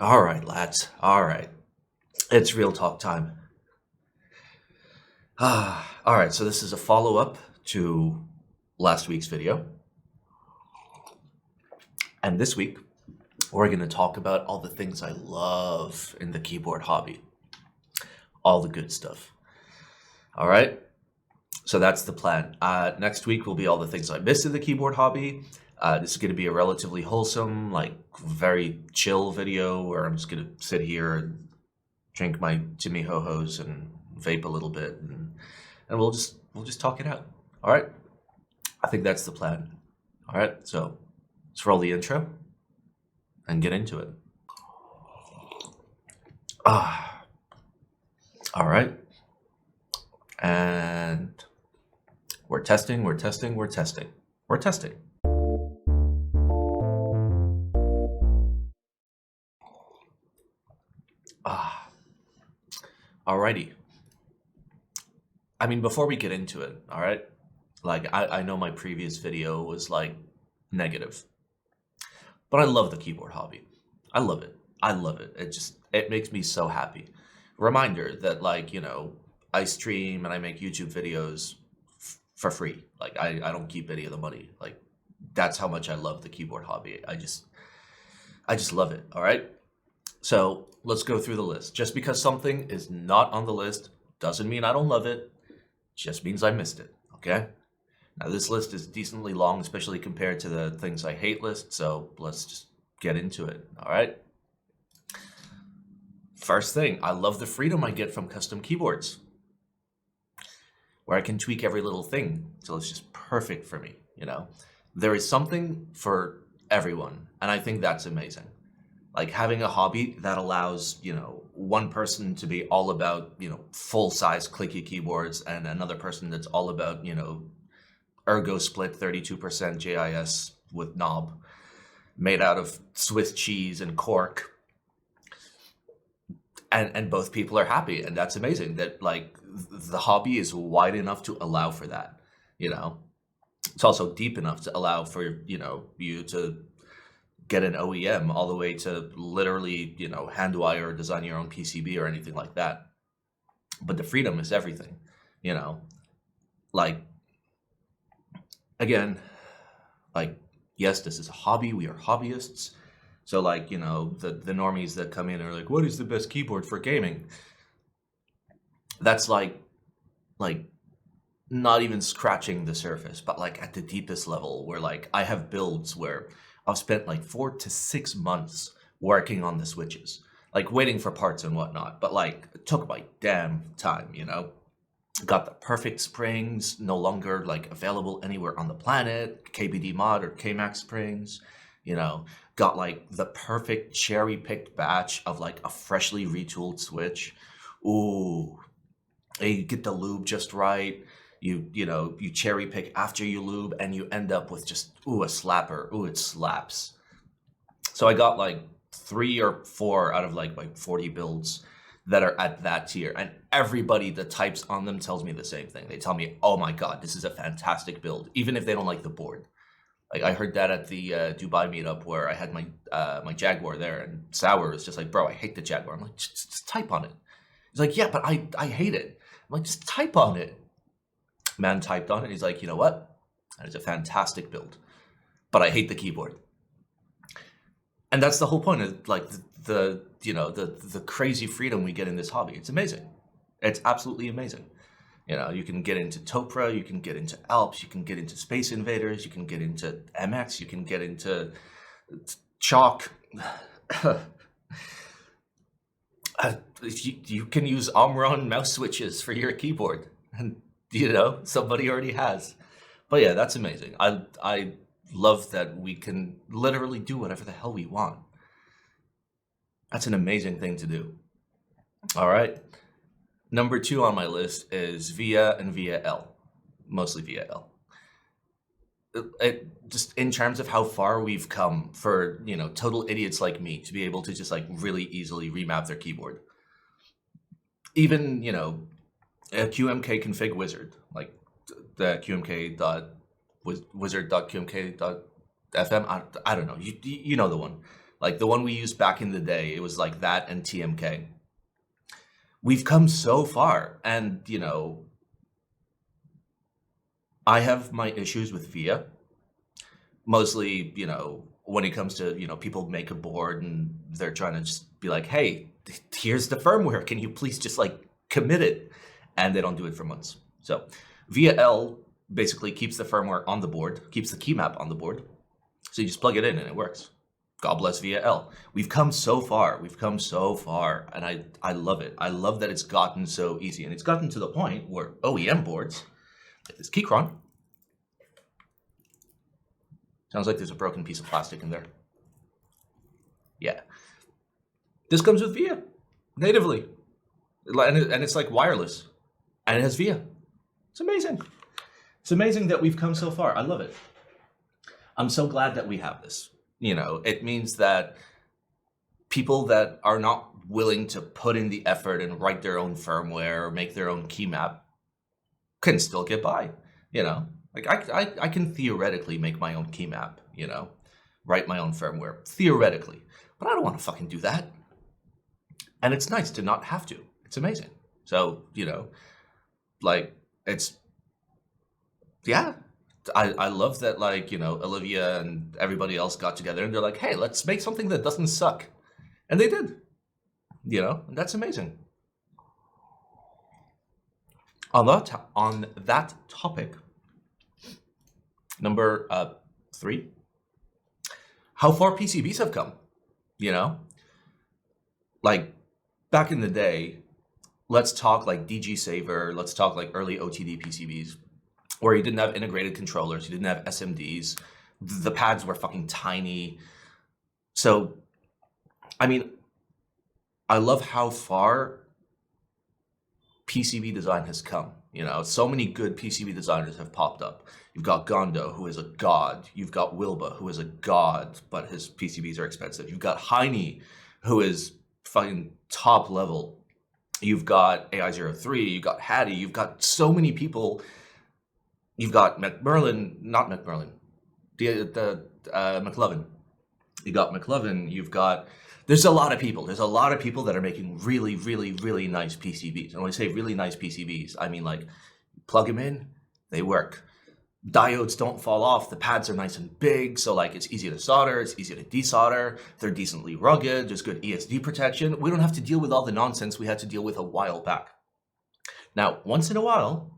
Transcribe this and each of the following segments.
All right, lads. All right. It's real talk time. All right, so this is a follow-up to last week's video. And this week, we're going to talk about all the things I love in the keyboard hobby. All the good stuff. All right? So that's the plan. Next week will be all the things I miss in the keyboard hobby. This is going to be a relatively wholesome, like very chill video where I'm just going to sit here and drink my Jimmy Ho-Hos and vape a little bit, and we'll just talk it out. All right? I think that's the plan. All right, so let's roll the intro and get into it. All right. And we're testing. Alrighty. I mean, before we get into it, all right? Like, I know my previous video was like negative, but I love the keyboard hobby. I love it. It makes me so happy. Reminder that, like, I stream and I make YouTube videos for free. Like, I don't keep any of the money. Like, that's how much I love the keyboard hobby. I just love it. All right. So let's go through the list. Just because something is not on the list doesn't mean I don't love it. Just means I missed it. Okay. Now this list is decently long, especially compared to the things I hate list. So let's just get into it. All right. First thing, I love the freedom I get from custom keyboards, where I can tweak every little thing till it's just perfect for me. There is something for everyone, and I think that's amazing. Like having a hobby that allows, one person to be all about, full-size Clicky keyboards, and another person that's all about, ergo split 32% JIS with knob made out of Swiss cheese and cork. And both people are happy, and that's amazing that, like, the hobby is wide enough to allow for that. It's also deep enough to allow for, you to get an OEM all the way to literally, hand wire or design your own PCB or anything like that. But the freedom is everything, like, again, like, yes, this is a hobby. We are hobbyists. So, like, the normies that come in are like, what is the best keyboard for gaming? That's like not even scratching the surface, but like at the deepest level, where like I have builds where I've spent like 4 to 6 months working on the switches, like waiting for parts and whatnot, but like it took my damn time, Got the perfect springs, no longer like available anywhere on the planet, KBD mod or KMax springs, got like the perfect cherry picked batch of like a freshly retooled switch. Ooh, you get the lube just right. You cherry pick after you lube, and you end up with just a slapper. Ooh, it slaps. So I got like 3 or 4 out of like my 40 builds that are at that tier, and everybody that types on them tells me the same thing. They tell me, oh my god, this is a fantastic build, even if they don't like the board. Like, I heard that at the Dubai meetup where I had my my Jaguar there, and Sour was just like, bro, I hate the Jaguar. I'm like, just type on it. He's like, yeah, but I hate it. I'm like, just type on it. Man typed on it. He's like, you know what? That is a fantastic build, but I hate the keyboard. And that's the whole point of like the crazy freedom we get in this hobby. It's amazing. It's absolutely amazing. You can get into Topra, you can get into Alps, you can get into Space Invaders, you can get into MX, you can get into Chalk. You can use Omron mouse switches for your keyboard, and somebody already has. But yeah, that's amazing. I love that we can literally do whatever the hell we want. That's an amazing thing to do. All right. Number 2 on my list is Via and Via L, mostly Via L. It just in terms of how far we've come for, total idiots like me to be able to just like really easily remap their keyboard. Even, a QMK config wizard, like the qmk.wizard.qmk.fm. I don't know. You know the one. Like the one we used back in the day, it was like that and TMK. We've come so far, and you know, I have my issues with VIA. Mostly, you know, when it comes to, you know, people make a board and they're trying to just be like, hey, here's the firmware. Can you please just like commit it? And they don't do it for months. So Vial basically keeps the firmware on the board, keeps the key map on the board. So you just plug it in and it works. God bless Vial. We've come so far. We've come so far. And I love it. I love that it's gotten so easy. And it's gotten to the point where OEM boards, like this Keychron, sounds like there's a broken piece of plastic in there. Yeah. This comes with VIA natively. And it's like wireless. And it has VIA. It's amazing. It's amazing that we've come so far. I love it. I'm so glad that we have this. You know, it means that people that are not willing to put in the effort and write their own firmware or make their own key map can still get by, you know. Like I can theoretically make my own key map, you know, write my own firmware, theoretically, but I don't want to fucking do that. And it's nice to not have to. It's amazing. So, you know, like it's, yeah, I love that, like, you know, Olivia and everybody else got together and they're like, hey, let's make something that doesn't suck. And they did, you know, and that's amazing. On that topic, number 3, how far PCBs have come, you know? Like, back in the day, let's talk like DG Saver, let's talk like early OTD PCBs, where you didn't have integrated controllers, you didn't have SMDs, the pads were fucking tiny. So, I mean, I love how far PCB design has come. You know, so many good PCB designers have popped up. You've got Gondo, who is a god. You've got Wilba, who is a god, but his PCBs are expensive. You've got Heine, who is fucking top level. You've got AI03, you've got Hattie, you've got so many people. You've got McLovin. You got McLovin, you've got, there's a lot of people. There's a lot of people that are making really, really, really nice PCBs. And when I say really nice PCBs, I mean like plug them in, they work. Diodes don't fall off. The pads are nice and big. So like it's easy to solder, it's easy to desolder. They're decently rugged. There's good ESD protection. We don't have to deal with all the nonsense we had to deal with a while back. Now, once in a while,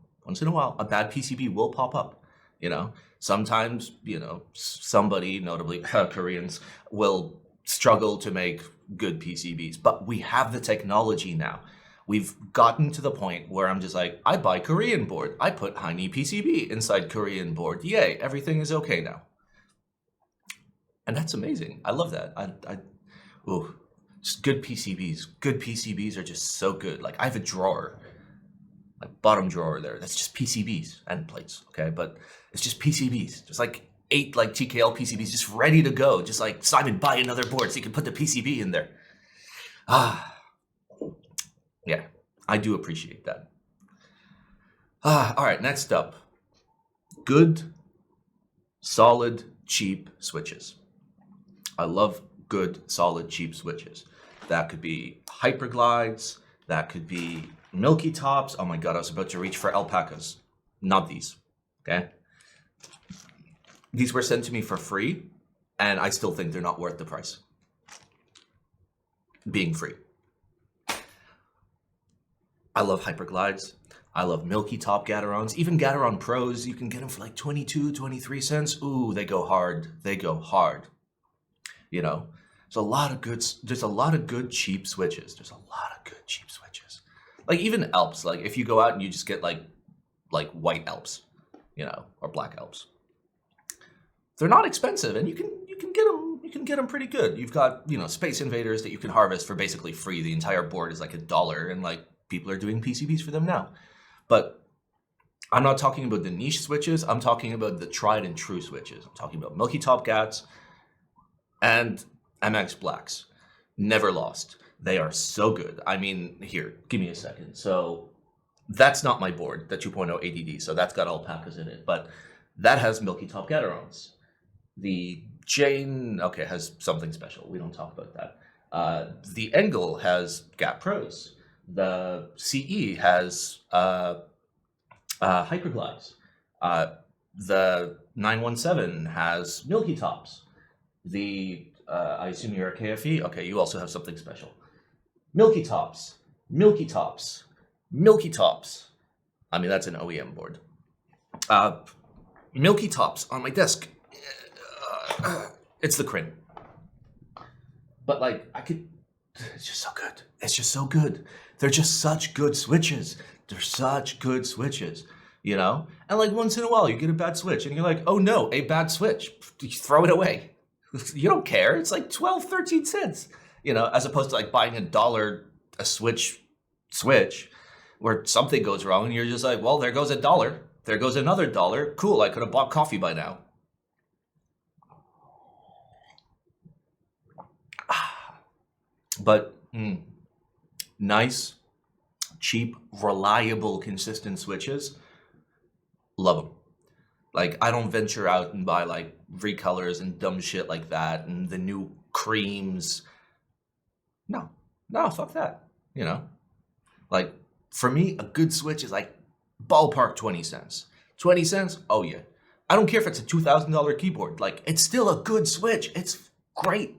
a bad PCB will pop up. You know, sometimes, you know, somebody, notably Koreans, will struggle to make good PCBs, but we have the technology now. We've gotten to the point where I'm just like, I buy Korean board. I put Heine PCB inside Korean board. Yay, everything is okay now. And that's amazing. I love that. Just good PCBs. Good PCBs are just so good. Like I have a drawer, like bottom drawer there. That's just PCBs and plates, okay? But it's just PCBs. Just like 8 like TKL PCBs just ready to go. Just like, Simon, buy another board so you can put the PCB in there. Yeah, I do appreciate that. All right, next up. Good, solid, cheap switches. I love good, solid, cheap switches. That could be Hyperglides. That could be Milky Tops. Oh my God, I was about to reach for alpacas. Not these, okay? These were sent to me for free, and I still think they're not worth the price. Being free. I love Hyperglides. I love Milky Top Gaterons. Even Gateron Pros, you can get them for like 22, 23 cents. Ooh, they go hard. They go hard. You know, there's a lot of good cheap switches. There's a lot of good cheap switches. Like even Alps, like if you go out and you just get like white Alps, you know, or black Alps. They're not expensive, and you can get them pretty good. You've got, you know, Space Invaders that you can harvest for basically free. The entire board is like $1, and like people are doing PCBs for them now. But I'm not talking about the niche switches. I'm talking about the tried and true switches. I'm talking about Milky Top Gats and MX Blacks. Never lost. They are so good. I mean, here, give me a second. So that's not my board, the 2.0 ADD. So that's got alpacas in it, but that has Milky Top Gaterons. The Jane, okay, has something special. We don't talk about that. The Engel has Gap Pros. The CE has Hyperglides. The 917 has Milky Tops. The I assume you're a KFE. Okay, you also have something special. Milky Tops, Milky Tops, Milky Tops. I mean, that's an OEM board. Milky Tops on my desk. It's the Crin. But like, it's just so good. It's just so good. They're just such good switches. They're such good switches, you know? And like once in a while you get a bad switch and you're like, oh no, a bad switch. You throw it away. You don't care. It's like 12, 13 cents, you know, as opposed to like buying $1 a switch where something goes wrong and you're just like, well, there goes $1. There goes another $1. Cool, I could have bought coffee by now. But nice, cheap, reliable, consistent switches. Love them. Like, I don't venture out and buy like recolors and dumb shit like that and the new creams. No, fuck that. You know, like for me, a good switch is like ballpark 20 cents. 20 cents? Oh yeah. I don't care if it's a $2,000 keyboard. Like, it's still a good switch. It's great.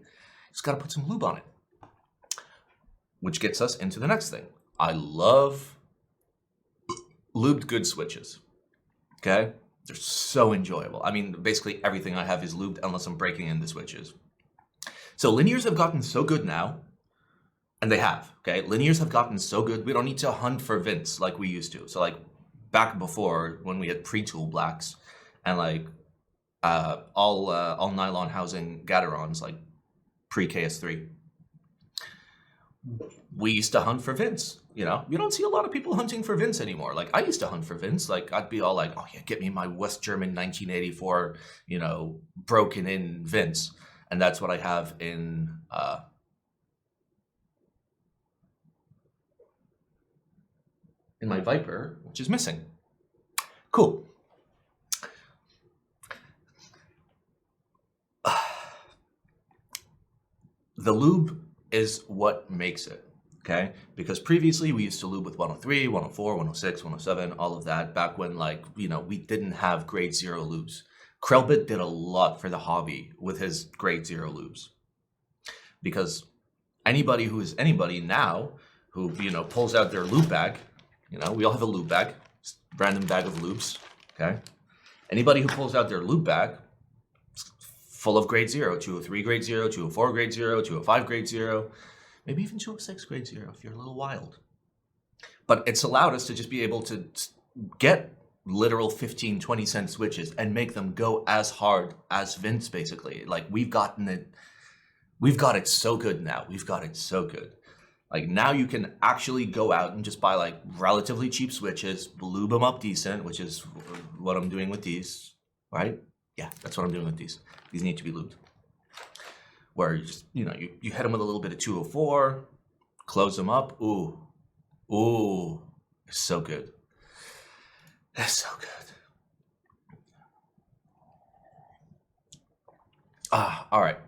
Just got to put some lube on it. Which gets us into the next thing. I love lubed good switches. Okay? They're so enjoyable. I mean, basically everything I have is lubed unless I'm breaking in the switches. So linears have gotten so good now, and they have, okay? Linears have gotten so good, we don't need to hunt for vints like we used to. So like back before when we had pre-tool blacks and like all nylon housing Gaterons, like pre-KS3, we used to hunt for vints. You know, you don't see a lot of people hunting for vints anymore. Like I used to hunt for vints. Like I'd be all like, oh yeah, get me my West German 1984, you know, broken in vints. And that's what I have in my Viper, which is missing. Cool. The lube is what makes it, okay? Because previously we used to lube with 103, 104, 106, 107, all of that, back when, like, you know, we didn't have grade 0 lubes. Krelbit did a lot for the hobby with his grade 0 lubes. Because anybody who is anybody now who, you know, pulls out their lube bag, you know, we all have a lube bag, random bag of lubes, okay? Anybody who pulls out their lube bag, full of grade 0, 203 grade 0, 204 grade 0, 205 grade 0, maybe even 206 grade 0 if you're a little wild. But it's allowed us to just be able to get literal 15, 20 cent switches and make them go as hard as vints, basically. Like we've got it so good now. We've got it so good. Like now you can actually go out and just buy like relatively cheap switches, lube them up decent, which is what I'm doing with these, right? Yeah, that's what I'm doing with these. These need to be lubed. Where you just, you know, you hit them with a little bit of 204, close them up. Ooh, it's so good. It's so good. All right.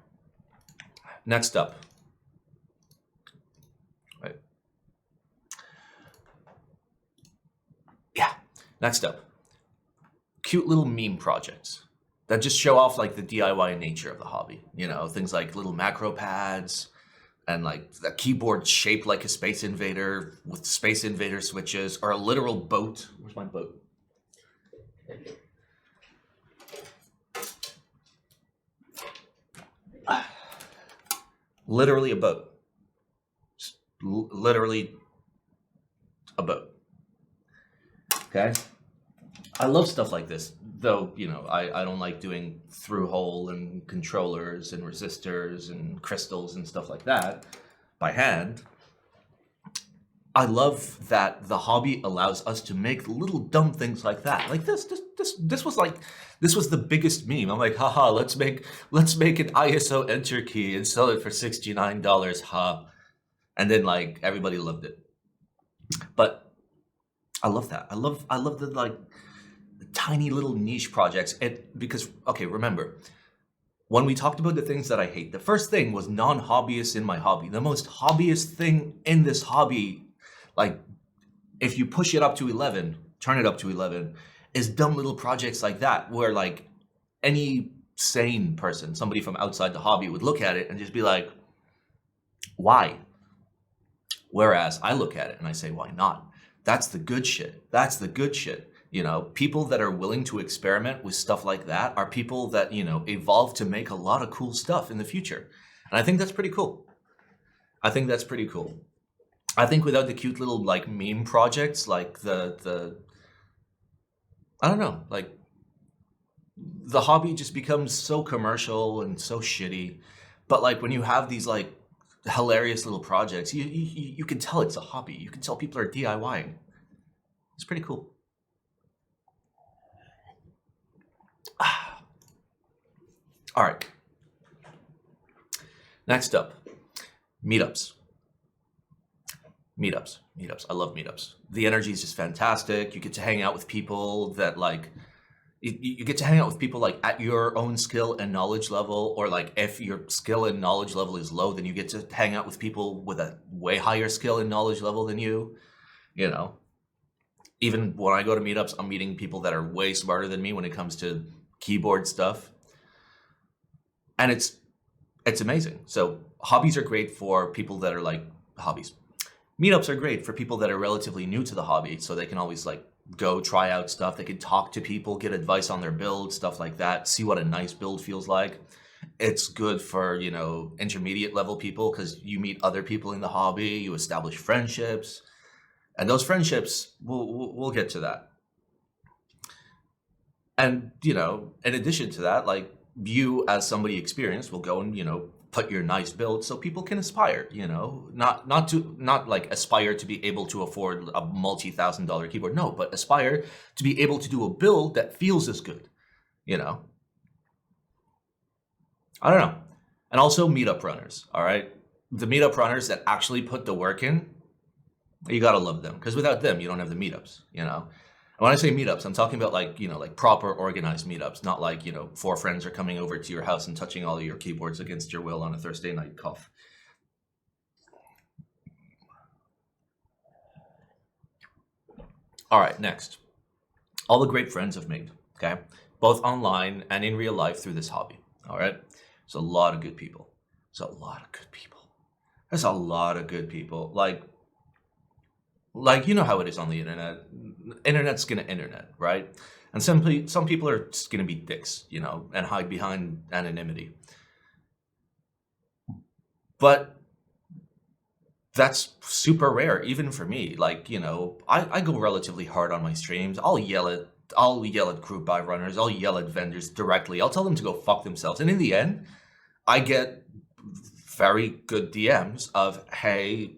Next up. Right. Yeah, next up. Cute little meme projects that just show off like the DIY nature of the hobby. You know, things like little macro pads and like a keyboard shaped like a Space Invader with Space Invader switches, or a literal boat. Where's my boat? Literally a boat. Literally a boat. Okay? I love stuff like this, though, you know, I don't like doing through hole and controllers and resistors and crystals and stuff like that by hand. I love that the hobby allows us to make little dumb things like that. Like this was the biggest meme. I'm like, haha, let's make an ISO enter key and sell it for $69, huh? And then like everybody loved it. But I love that. I love the like tiny little niche projects. Because okay, remember, when we talked about the things that I hate, the first thing was non-hobbyists in my hobby. The most hobbyist thing in this hobby, like if you push it up to 11, turn it up to 11, is dumb little projects like that, where like any sane person, somebody from outside the hobby would look at it and just be like, why? Whereas I look at it and I say, why not? That's the good shit. That's the good shit. You know, people that are willing to experiment with stuff like that are people that, you know, evolve to make a lot of cool stuff in the future. And I think that's pretty cool. I think that's pretty cool. I think without the cute little like meme projects, like the I don't know, like the hobby just becomes so commercial and so shitty. But like when you have these like hilarious little projects, you can tell it's a hobby. You can tell people are DIYing. It's pretty cool. All right. Next up, meetups. Meetups. I love meetups. The energy is just fantastic. You get to hang out with people that like, you get to hang out with people like at your own skill and knowledge level, or like if your skill and knowledge level is low, then you get to hang out with people with a way higher skill and knowledge level than you, you know. Even when I go to meetups, I'm meeting people that are way smarter than me when it comes to keyboard stuff. And it's amazing. So hobbies are great for people that are like hobbies. Meetups are great for people that are relatively new to the hobby, so they can always like go try out stuff. They can talk to people, get advice on their build, stuff like that, see what a nice build feels like. It's good for, you know, intermediate level people because you meet other people in the hobby, you establish friendships, and those friendships, we'll get to that. And, you know, in addition to that, like you as somebody experienced will go and, you know, put your nice build so people can aspire, you know, not like aspire to be able to afford a multi-$1,000 keyboard. No, but aspire to be able to do a build that feels as good, you know. I don't know. And also meetup runners, all right? The meetup runners that actually put the work in, you gotta love them, because without them, you don't have the meetups, you know. And when I say meetups, I'm talking about like, you know, like proper organized meetups, not like, you know, 4 friends are coming over to your house and touching all of your keyboards against your will on a Thursday night cough. All right, next. All the great friends I've made, okay? Both online and in real life through this hobby, all right? There's a lot of good people. There's a lot of good people. There's a lot of good people. Like you know how it is on the internet. Internet's gonna internet, right? And some people are just gonna be dicks, you know, and hide behind anonymity. But that's super rare, even for me. Like, you know, I go relatively hard on my streams. I'll yell at group buy runners. I'll yell at vendors directly. I'll tell them to go fuck themselves. And in the end, I get very good DMs of, hey,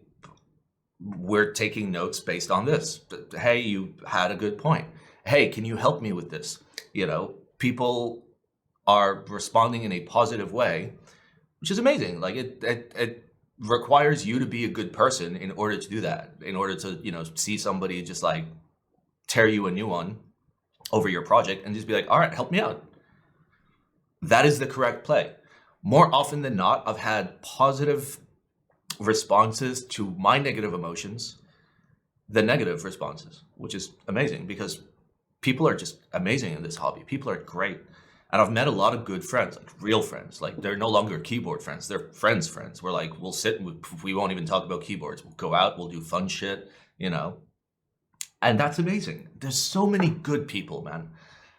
we're taking notes based on this. Hey, you had a good point. Hey, can you help me with this? You know, people are responding in a positive way, which is amazing. Like it requires you to be a good person in order to do that, in order to, you know, see somebody just like tear you a new one over your project and just be like, all right, help me out. That is the correct play. More often than not, I've had positive responses to my negative emotions than negative responses, which is amazing because people are just amazing in this hobby. People are great. And I've met a lot of good friends, like real friends. Like they're no longer keyboard friends. They're friends. We're like, we'll sit and we won't even talk about keyboards. We'll go out, we'll do fun shit, you know. And that's amazing. There's so many good people, man.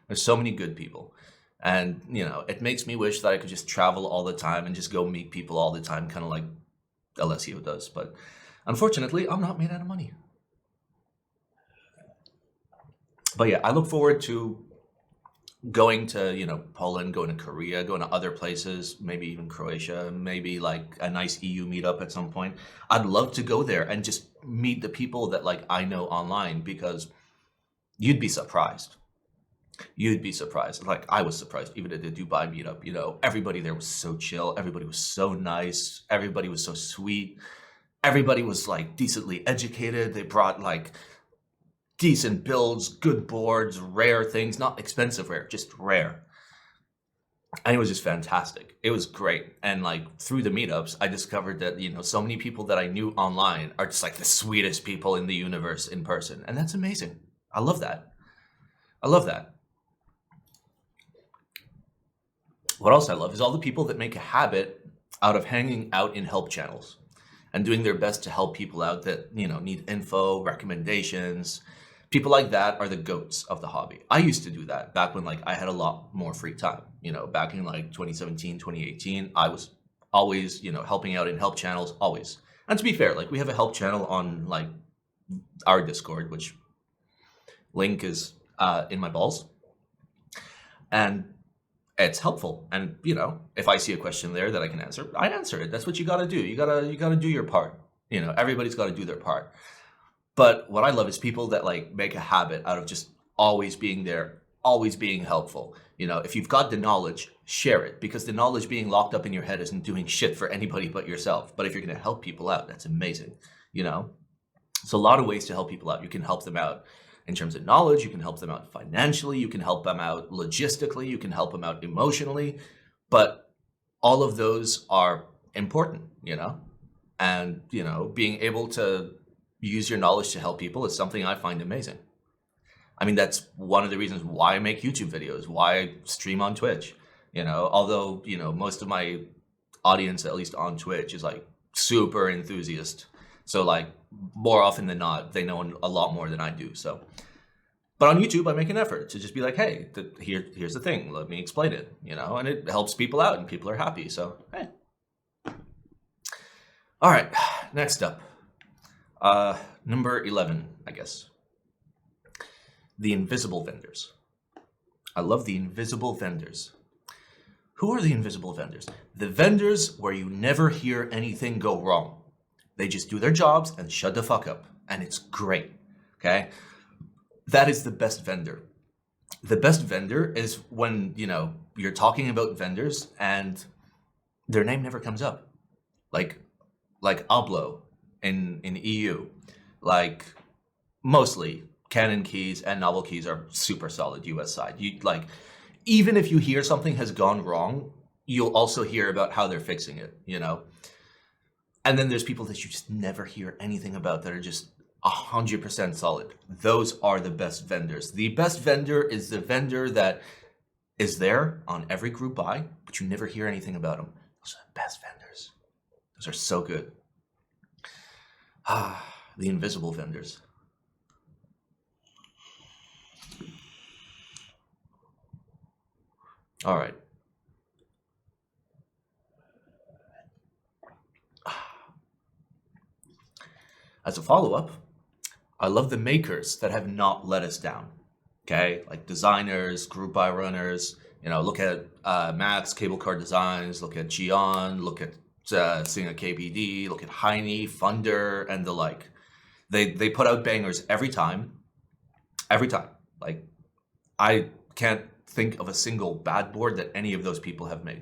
There's so many good people. And, you know, it makes me wish that I could just travel all the time and just go meet people all the time, kind of like Alessio does. But unfortunately, I'm not made out of money. But yeah, I look forward to going to, you know, Poland, going to Korea, going to other places, maybe even Croatia, maybe like a nice EU meetup at some point. I'd love to go there and just meet the people that like I know online, because you'd be surprised. You'd be surprised. Like I was surprised, even at the Dubai meetup, you know, everybody there was so chill. Everybody was so nice. Everybody was so sweet. Everybody was like decently educated. They brought like decent builds, good boards, rare things, not expensive rare, just rare. And it was just fantastic. It was great. And like through the meetups, I discovered that, you know, so many people that I knew online are just like the sweetest people in the universe in person. And that's amazing. I love that. I love that. What else I love is all the people that make a habit out of hanging out in help channels and doing their best to help people out that, you know, need info, recommendations. People like that are the goats of the hobby. I used to do that back when like I had a lot more free time, you know, back in like 2017, 2018, I was always, you know, helping out in help channels, always. And to be fair, like we have a help channel on like our Discord, which link is in my balls. And it's helpful. And, you know, if I see a question there that I can answer, I answer it. That's what you got to do. You got to do your part. You know, everybody's got to do their part. But what I love is people that like make a habit out of just always being there, always being helpful. You know, if you've got the knowledge, share it, because the knowledge being locked up in your head isn't doing shit for anybody but yourself. But if you're going to help people out, that's amazing. You know, so a lot of ways to help people out. You can help them out in terms of knowledge. You can help them out financially. You can help them out logistically. You can help them out emotionally. But all of those are important, you know, and, you know, being able to use your knowledge to help people is something I find amazing. I mean, that's one of the reasons why I make YouTube videos, why I stream on Twitch, you know, although, you know, most of my audience, at least on Twitch, is like super enthusiast. So like more often than not, they know a lot more than I do. So, but on YouTube, I make an effort to just be like, hey, here's the thing. Let me explain it, you know, and it helps people out and people are happy. So, hey. All right, next up. Number 11, I guess. The invisible vendors. I love the invisible vendors. Who are the invisible vendors? The vendors where you never hear anything go wrong. They just do their jobs and shut the fuck up. And it's great, okay? That is the best vendor. The best vendor is when, you know, you're talking about vendors and their name never comes up. Like Ablo in EU, like mostly Canon keys and novel keys are super solid US side. You like, even if you hear something has gone wrong, you'll also hear about how they're fixing it, you know? And then there's people that you just never hear anything about that are just 100% solid. Those are the best vendors. The best vendor is the vendor that is there on every group buy, but you never hear anything about them. Those are the best vendors. Those are so good. The invisible vendors. All right. As a follow-up, I love the makers that have not let us down. Okay, like designers, group buy runners. You know, look at Max Cable Car Designs. Look at Geon. Look at Singa KBD. Look at Heine, Funder, and the like. They put out bangers every time. Every time. Like, I can't think of a single bad board that any of those people have made.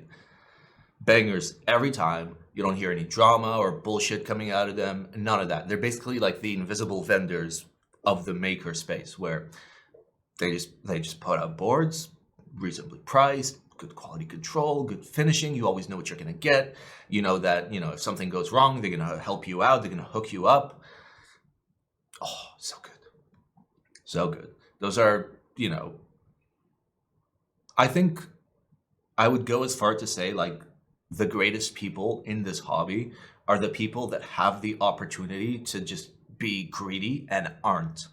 Bangers every time. You don't hear any drama or bullshit coming out of them. None of that. They're basically like the invisible vendors of the maker space, where they just put out boards, reasonably priced, good quality control, good finishing. You always know what you're going to get. You know that, you know, if something goes wrong, they're going to help you out. They're going to hook you up. Oh, so good. So good. Those are, you know, I think I would go as far to say, like, the greatest people in this hobby are the people that have the opportunity to just be greedy and aren't.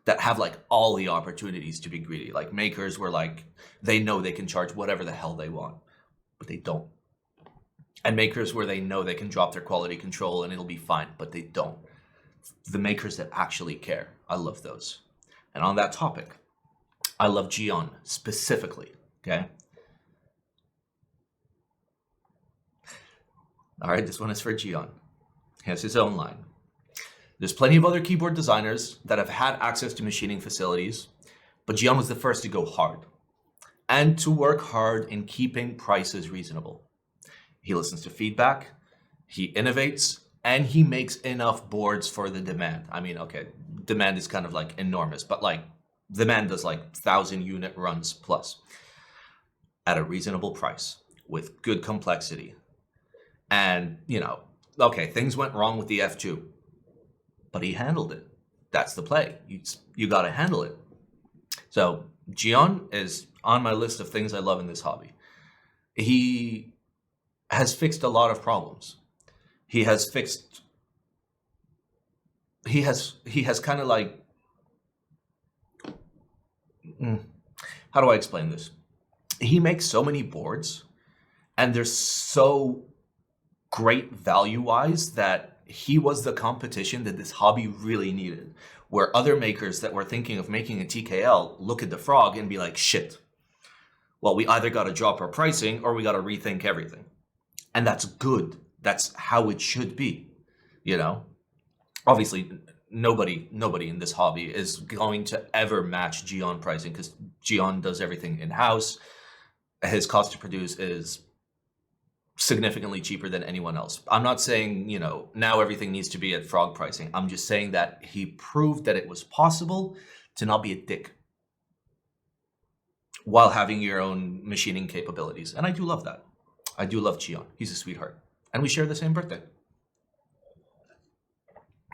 That have like all the opportunities to be greedy. Like makers where like they know they can charge whatever the hell they want, but they don't. And makers where they know they can drop their quality control and it'll be fine, but they don't. The makers that actually care. I love those. And on that topic, I love Geon specifically, okay? All right, this one is for Geon. He has his own line. There's plenty of other keyboard designers that have had access to machining facilities, but Geon was the first to go hard and to work hard in keeping prices reasonable. He listens to feedback, he innovates, and he makes enough boards for the demand. I mean, okay, demand is kind of like enormous, but like the man does like 1,000 unit runs plus. at a reasonable price with good complexity. And, okay, things went wrong with the F2, but he handled it. That's the play. You got to handle it. So Geon is on my list of things I love in this hobby. He has fixed a lot of problems. He has kind of like, how do I explain this? He makes so many boards, and they're so great value-wise that he was the competition that this hobby really needed, where other makers that were thinking of making a TKL look at the Frog and be like, shit, well, we either got to drop our pricing or we got to rethink everything. And that's good. That's how it should be, Obviously, nobody in this hobby is going to ever match Geon pricing, because Geon does everything in-house. His cost to produce is significantly cheaper than anyone else. I'm not saying, now everything needs to be at Frog pricing. I'm just saying that he proved that it was possible to not be a dick while having your own machining capabilities. And I do love that. I do love Geon. He's a sweetheart. And we share the same birthday.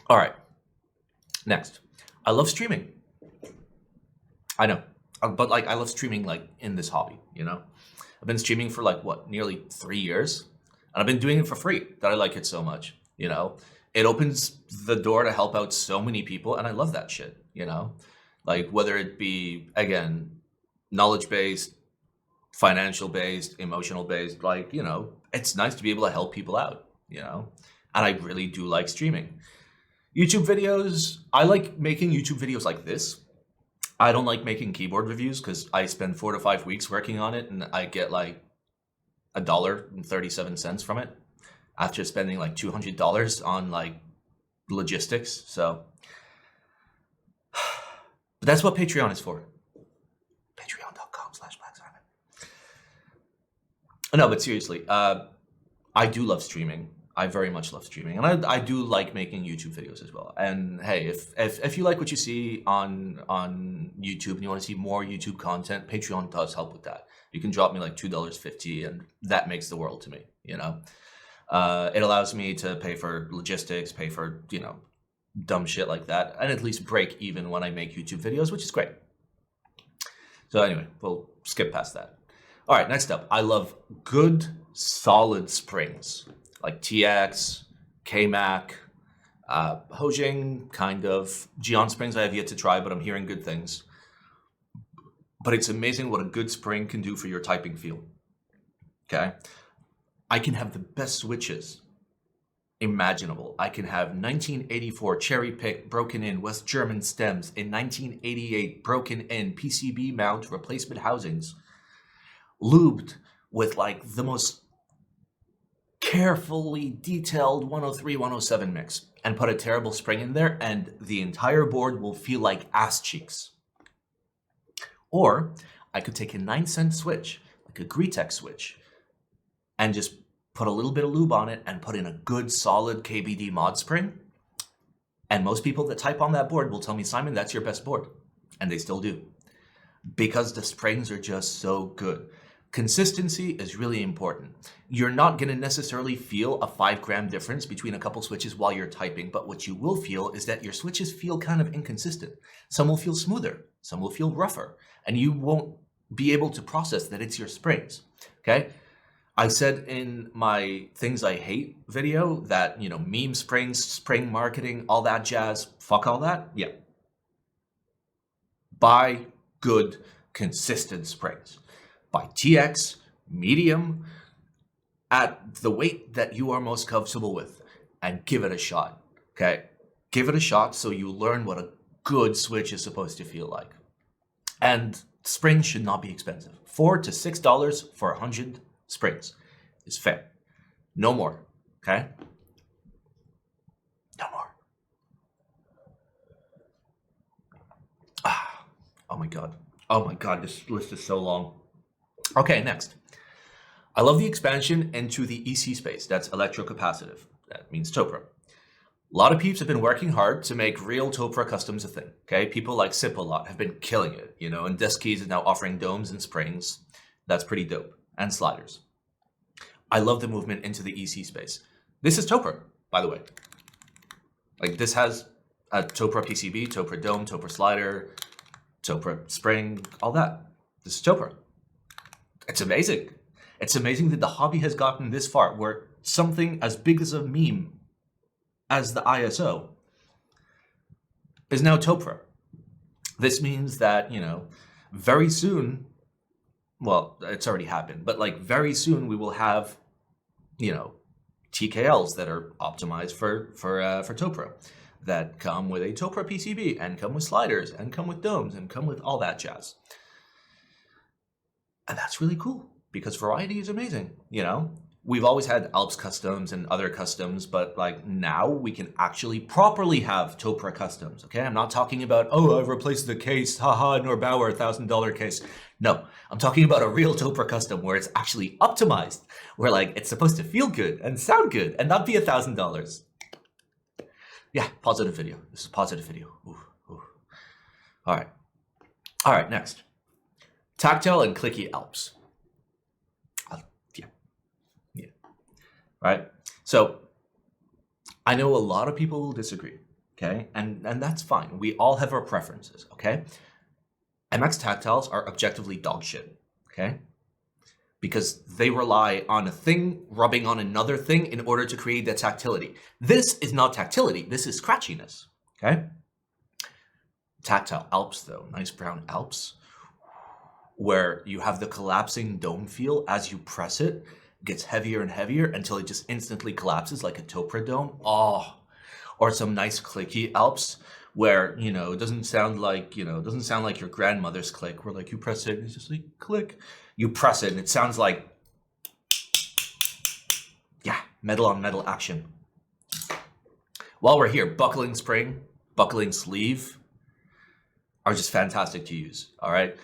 All right. Next. I love streaming. I know. But I love streaming in this hobby, I've been streaming for nearly 3 years, and I've been doing it for free. That I like it so much, It opens the door to help out so many people, and I love that shit, Whether it be, again, knowledge-based, financial-based, emotional-based, it's nice to be able to help people out, And I really do like streaming. YouTube videos, I like making YouTube videos like this. I don't like making keyboard reviews because I spend 4 to 5 weeks working on it, and I get $1.37 from it after spending $200 on logistics. So, but that's what Patreon is for. Patreon.com/MaxSimon. No, but seriously, I do love streaming. I very much love streaming, and I do like making YouTube videos as well. And hey, if you like what you see on YouTube and you want to see more YouTube content, Patreon does help with that. You can drop me $2.50, and that makes the world to me. It allows me to pay for logistics, pay for dumb shit like that, and at least break even when I make YouTube videos, which is great. So anyway, we'll skip past that. All right, next up, I love good solid springs. Like TX, KMAC, Hojing, kind of. Geon springs I have yet to try, but I'm hearing good things. But it's amazing what a good spring can do for your typing feel. Okay? I can have the best switches imaginable. I can have 1984 cherry pick broken in West German stems in 1988 broken in PCB mount replacement housings, lubed with the most carefully detailed 103, 107 mix, and put a terrible spring in there, and the entire board will feel like ass cheeks. Or I could take a 9-cent switch, like a Greetech switch, and just put a little bit of lube on it and put in a good solid KBD mod spring. And most people that type on that board will tell me, Simon, that's your best board. And they still do. Because the springs are just so good. Consistency is really important. You're not going to necessarily feel a 5-gram difference between a couple switches while you're typing, but what you will feel is that your switches feel kind of inconsistent. Some will feel smoother, some will feel rougher, and you won't be able to process that it's your springs, okay? I said in my Things I Hate video that, meme springs, spring marketing, all that jazz, fuck all that, yeah. Buy good, consistent springs. Buy TX, medium, at the weight that you are most comfortable with, and give it a shot, okay? Give it a shot so you learn what a good switch is supposed to feel like. And springs should not be expensive. $4 to $6 for 100 springs is fair. No more, okay? No more. Oh my God, this list is so long. Okay, next. I love the expansion into the EC space. That's electrocapacitive. That means Topra. A lot of peeps have been working hard to make real Topra customs a thing. Okay, people like Sip a lot have been killing it, and Desk Keys is now offering domes and springs. That's pretty dope. And sliders. I love the movement into the EC space. This is Topra, by the way. Like this has a Topra PCB, Topra dome, Topra slider, Topra spring, all that. This is Topra. It's amazing. It's amazing that the hobby has gotten this far, where something as big as a meme as the ISO is now Topra. This means that, you know, very soon, well, it's already happened, but like very soon we will have, you know, TKLs that are optimized for Topra, that come with a Topra PCB and come with sliders and come with domes and come with all that jazz. And that's really cool because variety is amazing, you know? We've always had Alps customs and other customs, but like now we can actually properly have Topra customs, okay? I'm not talking about, oh, I've replaced the case, haha, Norbauer, $1,000 case. No, I'm talking about a real Topra custom where it's actually optimized, where like it's supposed to feel good and sound good and not be $1,000. Yeah, positive video. This is positive video. Ooh, ooh. All right, next. Tactile and Clicky Alps. Yeah. Right? So I know a lot of people will disagree, okay? And that's fine. We all have our preferences, okay? MX Tactiles are objectively dog shit, okay? Because they rely on a thing rubbing on another thing in order to create that tactility. This is not tactility, this is scratchiness, okay? Tactile Alps though, nice brown Alps, where you have the collapsing dome feel as you press it, it gets heavier and heavier until it just instantly collapses like a Topra dome. Oh, or some nice clicky Alps where, you know, it doesn't sound like, you know, it doesn't sound like your grandmother's click where like you press it and it's just like click. You press it and it sounds like, yeah, metal on metal action. While we're here, buckling spring, buckling sleeve are just fantastic to use, all right?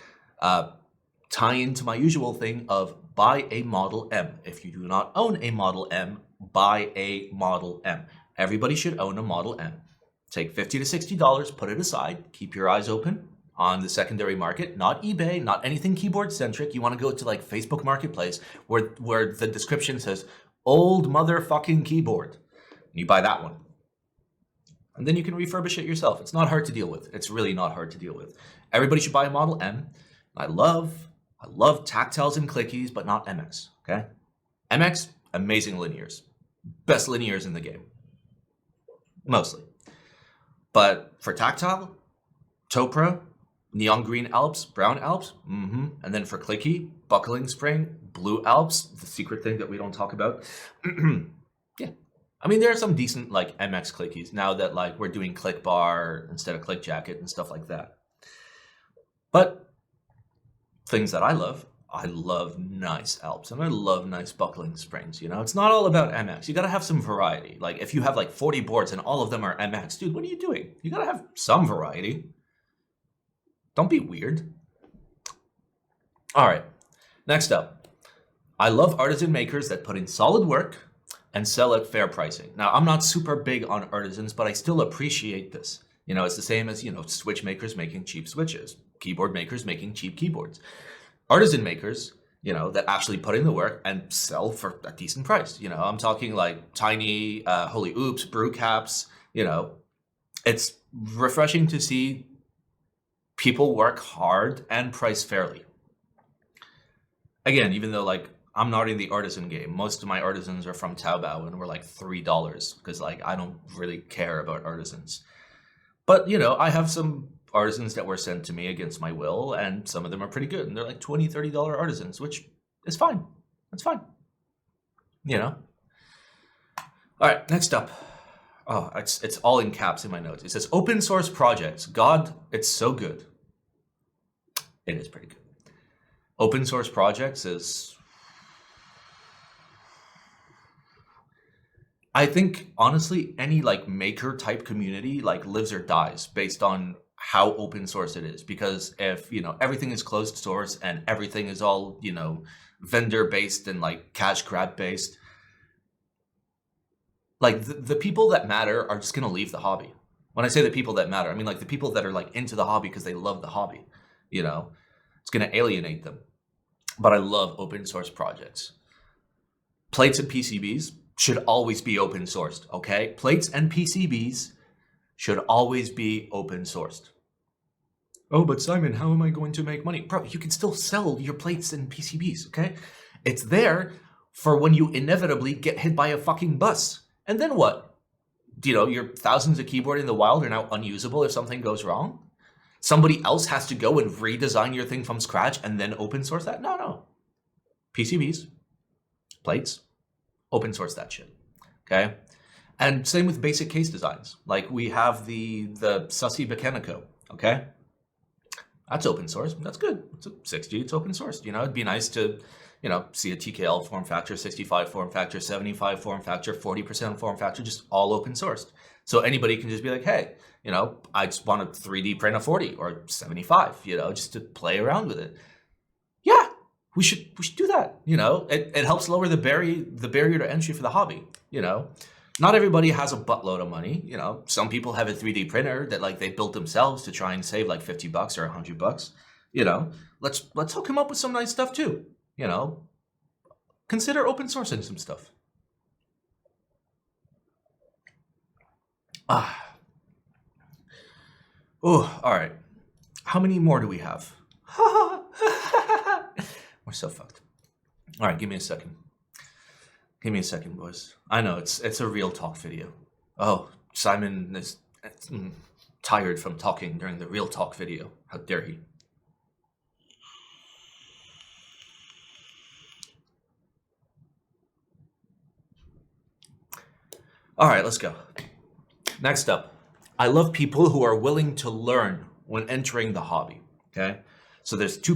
Tie into my usual thing of buy a Model M. If you do not own a Model M, buy a Model M. Everybody should own a Model M. Take $50 to $60, put it aside, keep your eyes open on the secondary market, not eBay, not anything keyboard centric. You want to go to like Facebook Marketplace where the description says old motherfucking keyboard. And you buy that one. And then you can refurbish it yourself. It's not hard to deal with. It's really not hard to deal with. Everybody should buy a Model M. I love Tactiles and Clickies, but not MX, okay? MX, amazing linears. Best linears in the game. Mostly. But for Tactile, Topra, neon green Alps, brown Alps, and then for Clicky, buckling spring, blue Alps, the secret thing that we don't talk about. Yeah. I mean, there are some decent like MX Clickies now that like we're doing click bar instead of click jacket and stuff like that. But things that I love nice Alps and I love nice buckling springs. You know, it's not all about MX. You got to have some variety. Like if you have like 40 boards and all of them are MX, dude, what are you doing? You got to have some variety. Don't be weird. All right, next up. I love artisan makers that put in solid work and sell at fair pricing. Now, I'm not super big on artisans, but I still appreciate this. You know, it's the same as, you know, switch makers making cheap switches, keyboard makers making cheap keyboards. Artisan makers, you know, that actually put in the work and sell for a decent price. You know, I'm talking like tiny, holy oops, brew caps, you know. It's refreshing to see people work hard and price fairly. Again, even though like I'm not in the artisan game, most of my artisans are from Taobao and we're like $3 because like I don't really care about artisans. But, you know, I have some artisans that were sent to me against my will, and some of them are pretty good. And they're like $20, $30 artisans, which is fine. That's fine. You know? All right, next up. Oh, it's all in caps in my notes. It says open source projects. God, it's so good. It is pretty good. Open source projects is... I think, honestly, any like maker type community like lives or dies based on how open source it is. Because if, you know, everything is closed source and everything is all, you know, vendor based and like cash grab based, like the people that matter are just going to leave the hobby. When I say the people that matter, I mean like the people that are like into the hobby because they love the hobby, you know, it's going to alienate them. but I love open source projects. Plates and PCBs should always be open sourced, okay? Plates and PCBs should always be open sourced. Oh, but Simon, how am I going to make money? Bro, you can still sell your plates and PCBs, okay? It's there for when you inevitably get hit by a fucking bus. And then what? You know, your thousands of keyboard in the wild are now unusable if something goes wrong? Somebody else has to go and redesign your thing from scratch and then open source that? No. PCBs, plates, open source that shit, okay? And same with basic case designs. Like we have the Sussy Mechanico, okay? That's open source. That's good. It's a 6G. It's open source. You know, it'd be nice to, you know, see a TKL form factor, 65 form factor, 75 form factor, 40% form factor, just all open sourced. So anybody can just be like, hey, you know, I just want to 3D print a 40 or 75, you know, just to play around with it. Yeah, we should do that. You know, it helps lower the barrier to entry for the hobby. You know, not everybody has a buttload of money. You know, some people have a 3D printer that like they built themselves to try and save like $50 or $100. You know, let's hook them up with some nice stuff too. You know, consider open sourcing some stuff. Oh, all right. How many more do we have? We're so fucked. All right, give me a second. Give me a second, boys. I know it's a real talk video. Oh, Simon is tired from talking during the real talk video. How dare he? All right, let's go. Next up, I love people who are willing to learn when entering the hobby, okay? So there's two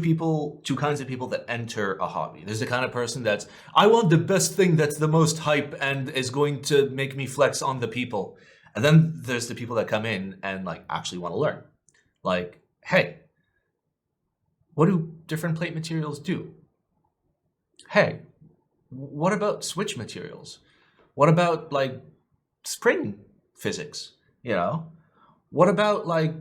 kinds of people that enter a hobby. There's the kind of person that's, I want the best thing that's the most hype and is going to make me flex on the people. And then there's the people that come in and like actually want to learn. Like, hey, what do different plate materials do? Hey, what about switch materials? What about like spring physics? You know, what about like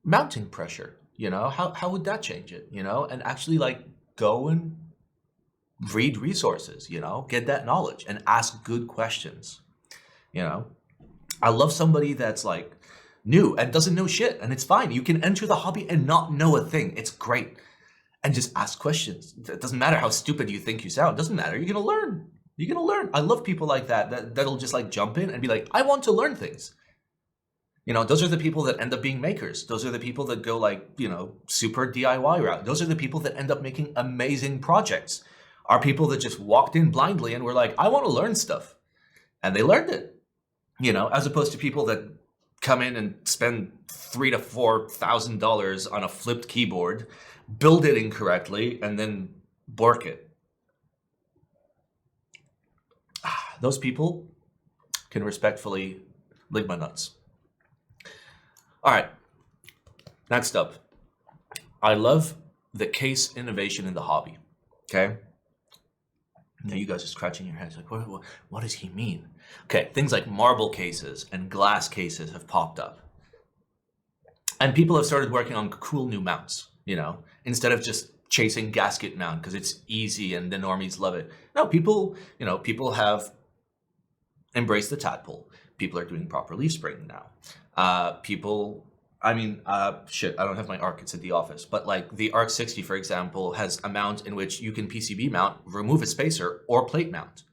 mounting pressure? You know, how would that change it? You know, and actually like go and read resources, you know, get that knowledge and ask good questions. You know, I love somebody that's like new and doesn't know shit, and it's fine. You can enter the hobby and not know a thing. It's great. And just ask questions. It doesn't matter how stupid you think you sound. It doesn't matter. You're going to learn. You're going to learn. I love people like that'll just like jump in and be like, I want to learn things. You know, those are the people that end up being makers. Those are the people that go like, you know, super DIY route. Those are the people that end up making amazing projects. Are people that just walked in blindly and were like, I want to learn stuff. And they learned it, you know, as opposed to people that come in and spend $3,000 to $4,000 on a flipped keyboard, build it incorrectly, and then bork it. Those people can respectfully lick my nuts. All right, next up. I love the case innovation in the hobby, okay? Now you guys are scratching your heads like, what does he mean? Okay, things like marble cases and glass cases have popped up. And people have started working on cool new mounts, you know, instead of just chasing gasket mount because it's easy and the normies love it. No, people have embraced the tadpole. People are doing proper leaf spring now. I don't have my ARC, it's at the office, but like the ARC 60, for example, has a mount in which you can PCB mount, remove a spacer, or plate mount.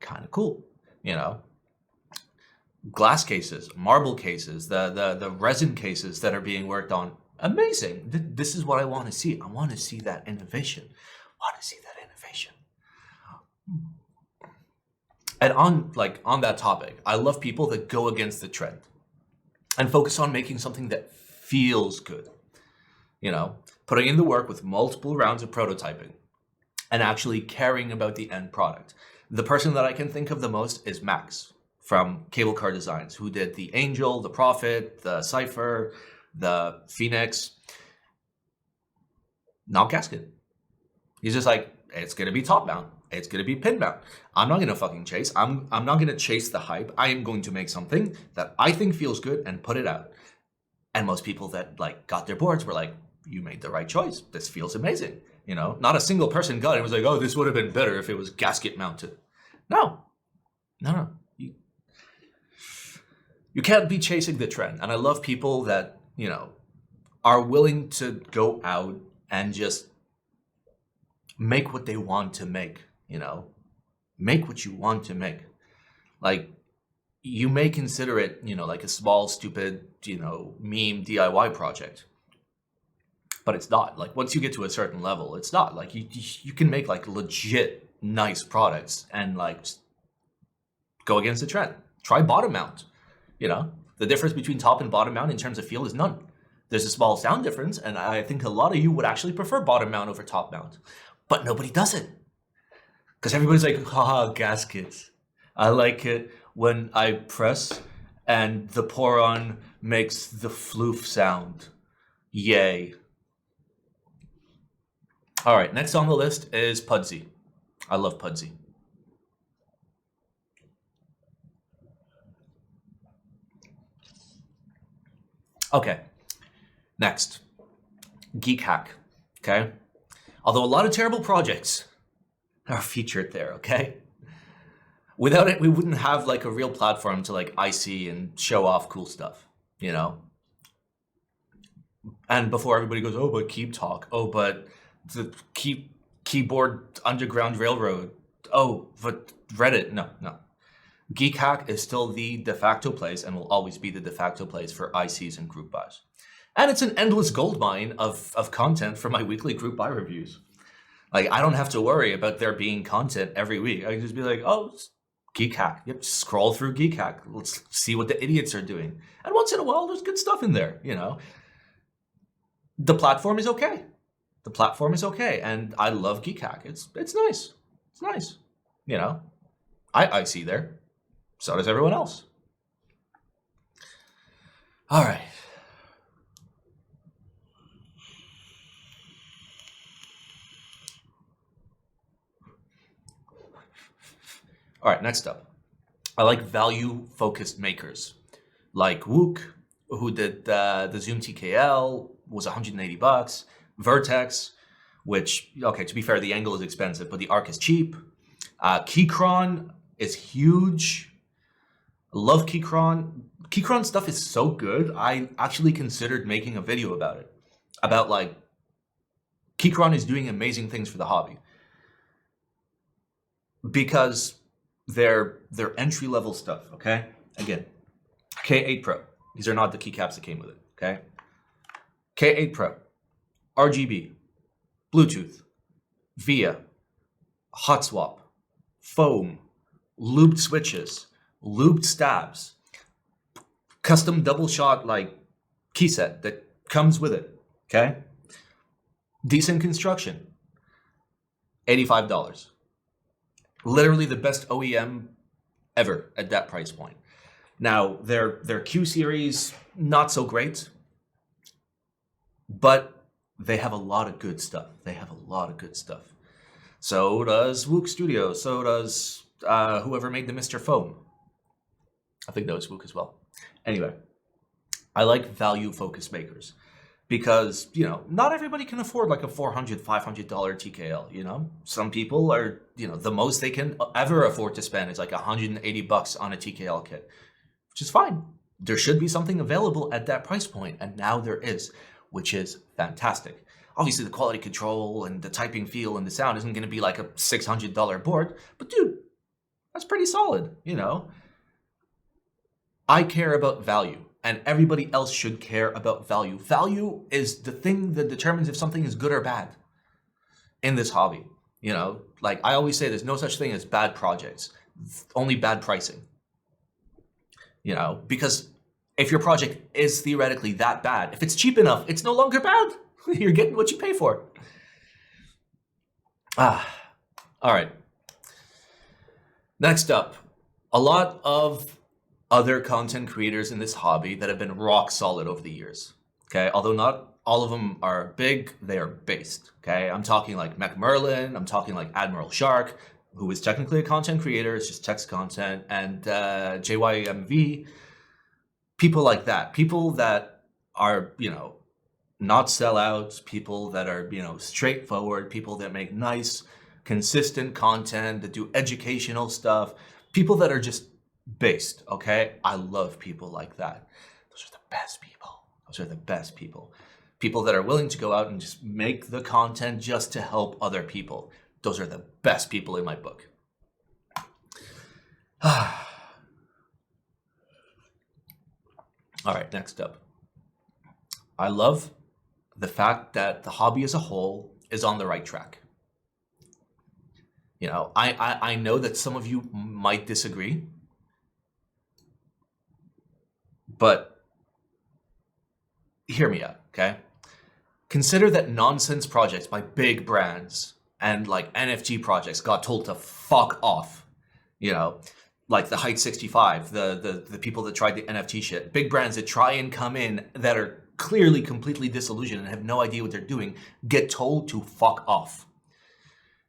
Kind of cool, you know. Glass cases, marble cases, the resin cases that are being worked on, amazing. This is what I want to see. I want to see that innovation. And on that topic, I love people that go against the trend and focus on making something that feels good. You know, putting in the work with multiple rounds of prototyping and actually caring about the end product. The person that I can think of the most is Max from Cable Car Designs, who did the Angel, the Prophet, the Cypher, the Phoenix. Not gasket. He's just like, it's going to be top mount. It's going to be pin mount. I'm not going to fucking chase. I'm not going to chase the hype. I am going to make something that I think feels good and put it out. And most people that like got their boards were like, you made the right choice. This feels amazing. You know, not a single person got it and was like, oh, this would have been better if it was gasket mounted. No. You can't be chasing the trend. And I love people that, you know, are willing to go out and just make what they want to make, you know. Make what you want to make. Like, you may consider it, you know, like a small, stupid, you know, meme DIY project. But it's not. Like, once you get to a certain level, it's not. Like, you can make, like, legit nice products and, like, go against the trend. Try bottom mount, you know. The difference between top and bottom mount in terms of feel is none. There's a small sound difference, and I think a lot of you would actually prefer bottom mount over top mount. But nobody does it. Because everybody's like, haha, gaskets. I like it when I press and the pour-on makes the floof sound. Yay. All right, next on the list is Puddsy. I love Puddsy. Okay, next. GeekHack, okay? Although a lot of terrible projects are featured there, okay? Without it, we wouldn't have like a real platform to like IC and show off cool stuff, you know? And before everybody goes, oh, but Keep Talk, oh, but the Keyboard Underground Railroad, oh, but Reddit, no. GeekHack is still the de facto place and will always be the de facto place for ICs and group buys. And it's an endless goldmine of content for my weekly group buy reviews. Like, I don't have to worry about there being content every week. I can just be like, oh, GeekHack. Yep, scroll through GeekHack. Let's see what the idiots are doing. And once in a while, there's good stuff in there, you know. The platform is okay. The platform is okay. And I love GeekHack. It's nice. It's nice. You know, I see there. So does everyone else. All right. All right, next up. I like value-focused makers. Like Wook, who did the Zoom TKL, was $180. Vertex, which, okay, to be fair, the angle is expensive, but the arc is cheap. Keychron is huge. Love Keychron. Keychron stuff is so good, I actually considered making a video about it. About, like, Keychron is doing amazing things for the hobby. Because they're entry-level stuff, okay? Again, K8 Pro. These are not the keycaps that came with it, okay? K8 Pro, RGB, Bluetooth, VIA, hot swap, foam, lubed switches, lubed stabs, custom double shot like key set that comes with it, okay? Decent construction, $85. Literally the best OEM ever at that price point. Now, their Q series, not so great, but they have a lot of good stuff. So does Wook Studio. So does whoever made the Mr. Foam. I think that was Wook as well. Anyway, I like value-focused makers because, you know, not everybody can afford like a $400, $500 TKL, you know? Some people are, you know, the most they can ever afford to spend is like $180 on a TKL kit, which is fine. There should be something available at that price point, and now there is, which is fantastic. Obviously, the quality control and the typing feel and the sound isn't going to be like a $600 board, but dude, that's pretty solid, you know? I care about value, and everybody else should care about value. Value is the thing that determines if something is good or bad in this hobby. You know, like I always say, there's no such thing as bad projects, only bad pricing. You know, because if your project is theoretically that bad, if it's cheap enough, it's no longer bad. You're getting what you pay for. All right. Next up, a lot of other content creators in this hobby that have been rock solid over the years. Okay, although not all of them are big, they are based. Okay, I'm talking like Mac Merlin, I'm talking like Admiral Shark, who is technically a content creator, it's just text content, and JYMV, people like that, people that are, you know, not sellouts, people that are, straightforward, people that make nice, consistent content, that do educational stuff, people that are just based, okay? I love people like that. Those are the best people. Those are the best people. People that are willing to go out and just make the content just to help other people. Those are the best people in my book. All right, next up. I love the fact that the hobby as a whole is on the right track. I know that some of you might disagree, but hear me out, okay? Consider that nonsense projects by big brands and like NFT projects got told to fuck off, like the Height 65, the people that tried the NFT shit, big brands that try and come in that are clearly completely disillusioned and have no idea what they're doing, get told to fuck off.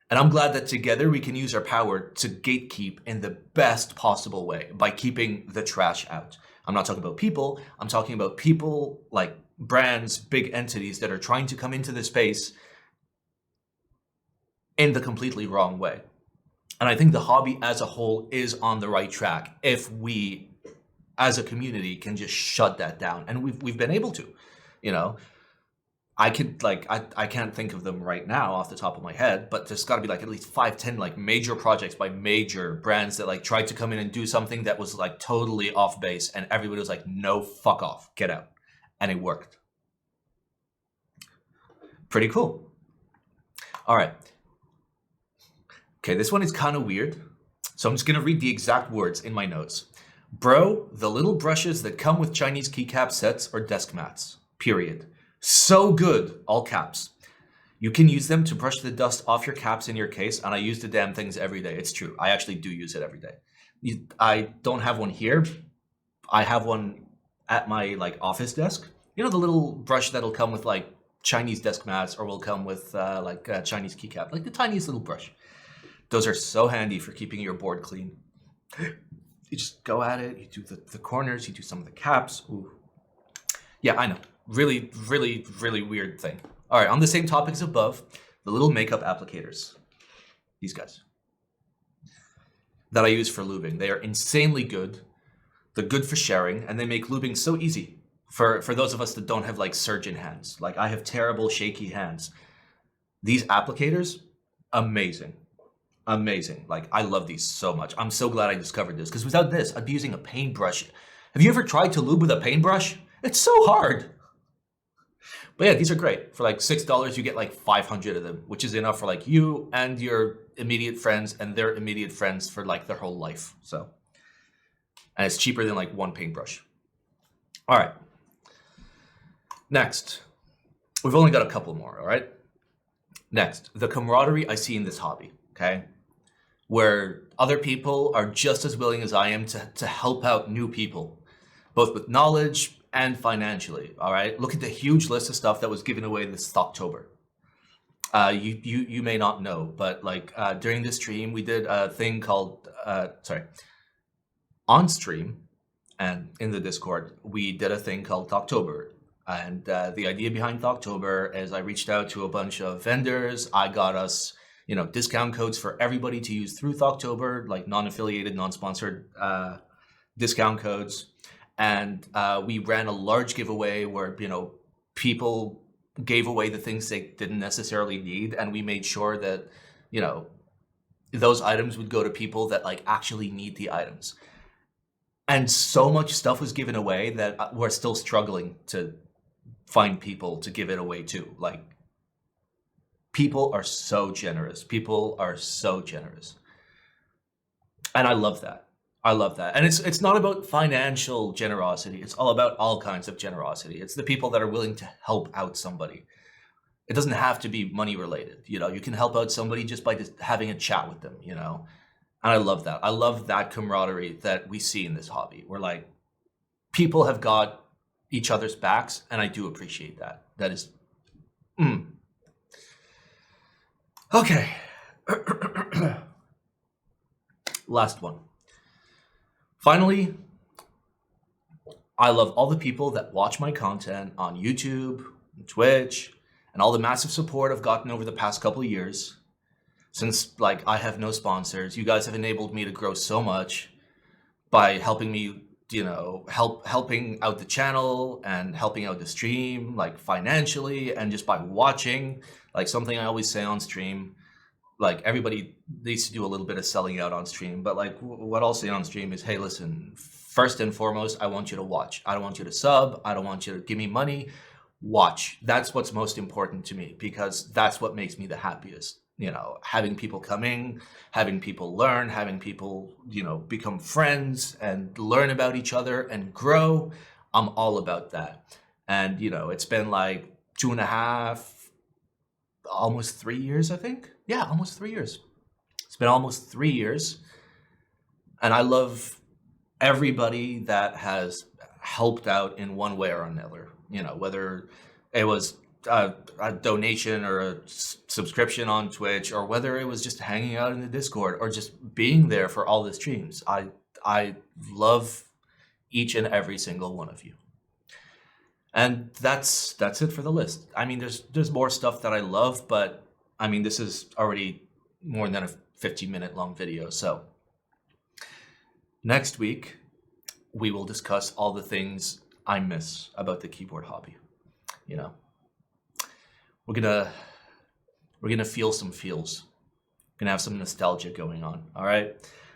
And I'm glad that together we can use our power to gatekeep in the best possible way by keeping the trash out. I'm not talking about people, I'm talking about people like brands, big entities that are trying to come into the space in the completely wrong way. And I think the hobby as a whole is on the right track if we as a community can just shut that down. And we've been able to, I can't think of them right now off the top of my head, but there's got to be like at least 5-10 like major projects by major brands that like tried to come in and do something that was like totally off base, and everybody was like, no, fuck off, get out. And it worked. Pretty cool. All right. Okay, this one is kind of weird. So I'm just going to read the exact words in my notes. Bro, the little brushes that come with Chinese keycap sets or desk mats. Period. So good, all caps. You can use them to brush the dust off your caps in your case, and I use the damn things every day. It's true. I actually do use it every day. I don't have one here. I have one at my like office desk. The little brush that'll come with like Chinese desk mats or will come with Chinese keycap, like the tiniest little brush. Those are so handy for keeping your board clean. You just go at it, you do the corners, you do some of the caps. Ooh. Yeah, I know. Really, really, really weird thing. All right, on the same topic as above, the little makeup applicators. These guys. That I use for lubing. They are insanely good. They're good for sharing, and they make lubing so easy. For those of us that don't have like surgeon hands. Like I have terrible, shaky hands. These applicators, amazing. Amazing. Like I love these so much. I'm so glad I discovered this, because without this, I'd be using a paintbrush. Have you ever tried to lube with a paintbrush? It's so hard. But yeah, these are great. For like $6, you get like 500 of them, which is enough for like you and your immediate friends and their immediate friends for like their whole life. So, and it's cheaper than like one paintbrush. All right. Next, we've only got a couple more. All right. Next, the camaraderie I see in this hobby. Okay, where other people are just as willing as I am to help out new people, both with knowledge and financially. All right, look at the huge list of stuff that was given away this October. You may not know, but like during this stream, we did a thing called on stream and in the Discord, we did a thing called October. And the idea behind October is I reached out to a bunch of vendors. I got us discount codes for everybody to use through October, like non-affiliated, non-sponsored discount codes. And we ran a large giveaway where, people gave away the things they didn't necessarily need. And we made sure that, those items would go to people that like actually need the items. And so much stuff was given away that we're still struggling to find people to give it away to. Like, people are so generous. People are so generous. And I love that. I love that. And it's not about financial generosity. It's all about all kinds of generosity. It's the people that are willing to help out somebody. It doesn't have to be money related. You can help out somebody just by just having a chat with them, And I love that. I love that camaraderie that we see in this hobby. Where like people have got each other's backs, and I do appreciate that. That is Okay. Last one. Finally, I love all the people that watch my content on YouTube, Twitch, and all the massive support I've gotten over the past couple of years. Since like I have no sponsors, you guys have enabled me to grow so much by helping me, you know, helping out the channel and helping out the stream, like financially, and just by watching. Like something I always say on stream, like everybody needs to do a little bit of selling out on stream, but like what I'll say on stream is, hey, listen, first and foremost, I want you to watch. I don't want you to sub. I don't want you to give me money. Watch. That's what's most important to me, because that's what makes me the happiest. You know, having people come in, having people learn, having people, you know, become friends and learn about each other and grow. I'm all about that. And, you know, it's been like 2.5, almost 3 years, I think. Yeah, almost 3 years. It's been almost 3 years. And I love everybody that has helped out in one way or another. You know, whether it was a donation or a subscription on Twitch, or whether it was just hanging out in the Discord or just being there for all the streams. I love each and every single one of you. And that's it for the list. I mean, there's more stuff that I love, but I mean, this is already more than a 15-minute long video. So next week, we will discuss all the things I miss about the keyboard hobby. You know, we're gonna feel some feels. We're gonna have some nostalgia going on. All right.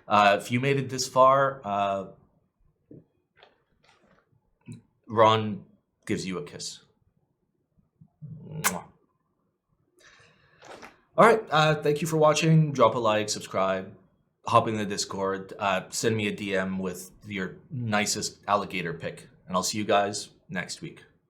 If you made it this far, Ron gives you a kiss. Mwah. All right. Thank you for watching. Drop a like, subscribe, hop in the Discord, send me a DM with your nicest alligator pic, and I'll see you guys next week.